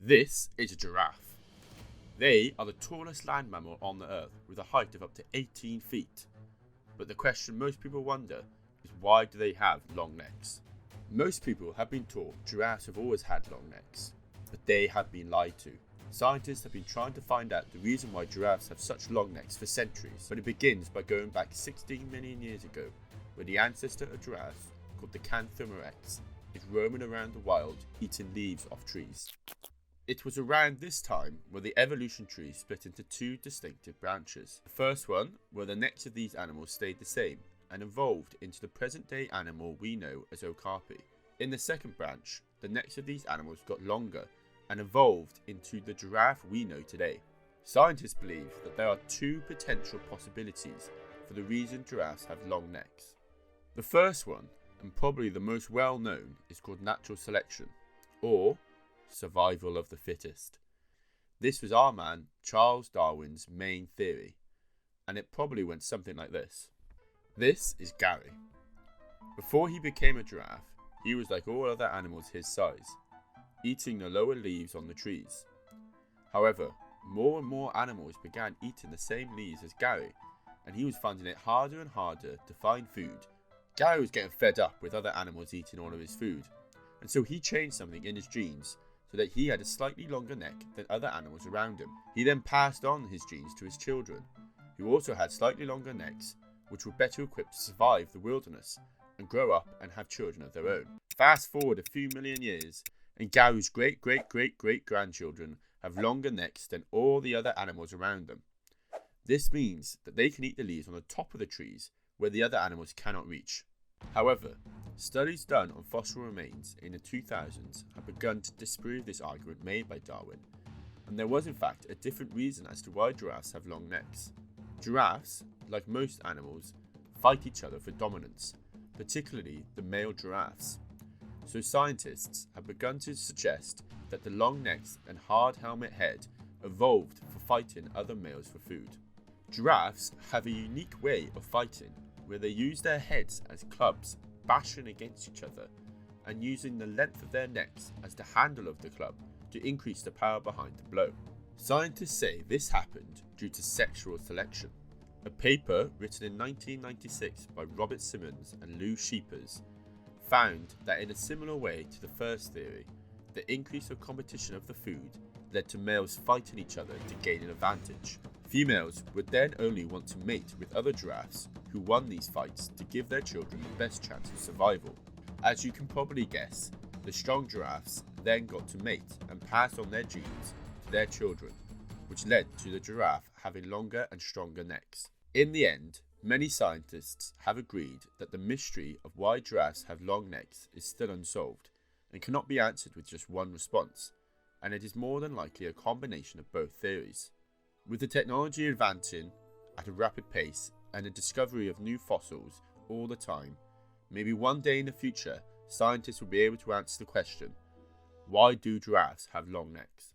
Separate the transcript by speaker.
Speaker 1: This is a giraffe. They are the tallest land mammal on the earth with a height of up to 18 feet. But the question most people wonder is, why do they have long necks? Most people have been taught giraffes have always had long necks, but they have been lied to. Scientists have been trying to find out the reason why giraffes have such long necks for centuries, but it begins by going back 16 million years ago, when the ancestor of giraffes, called the NECKS, is roaming around the wild eating leaves off trees. It was around this time where the evolution tree split into two distinctive branches. The first one, where the necks of these animals stayed the same and evolved into the present day animal we know as okapi. In the second branch, the necks of these animals got longer and evolved into the giraffe we know today. Scientists believe that there are two potential possibilities for the reason giraffes have long necks. The first one, and probably the most well known, is called natural selection, or survival of the fittest. This was our man Charles Darwin's main theory, and it probably went something like this. This is Gary. Before he became a giraffe, he was like all other animals his size, eating the lower leaves on the trees. However, more and more animals began eating the same leaves as Gary, and he was finding it harder and harder to find food. Gary was getting fed up with other animals eating all of his food, and so he changed something in his genes so that he had a slightly longer neck than other animals around him. He then passed on his genes to his children, who also had slightly longer necks, which were better equipped to survive the wilderness and grow up and have children of their own. Fast forward a few million years, and Gary's great-great-great-great-grandchildren have longer necks than all the other animals around them. This means that they can eat the leaves on the top of the trees where the other animals cannot reach. However, studies done on fossil remains in the 2000s have begun to disprove this argument made by Darwin, and there was in fact a different reason as to why giraffes have long necks. Giraffes, like most animals, fight each other for dominance, particularly the male giraffes. So scientists have begun to suggest that the long necks and hard helmet head evolved for fighting other males for food. Giraffes have a unique way of fighting, where they use their heads as clubs, bashing against each other, and using the length of their necks as the handle of the club to increase the power behind the blow. Scientists say this happened due to sexual selection. A paper written in 1996 by Robert Simmons and Lou Scheepers found that in a similar way to the first theory, the increase of competition of the food led to males fighting each other to gain an advantage. Females would then only want to mate with other giraffes who won these fights to give their children the best chance of survival. As you can probably guess, the strong giraffes then got to mate and pass on their genes to their children, which led to the giraffe having longer and stronger necks. In the end, many scientists have agreed that the mystery of why giraffes have long necks is still unsolved and cannot be answered with just one response, and it is more than likely a combination of both theories. With the technology advancing at a rapid pace and the discovery of new fossils all the time, maybe one day in the future, scientists will be able to answer the question, why do giraffes have long necks?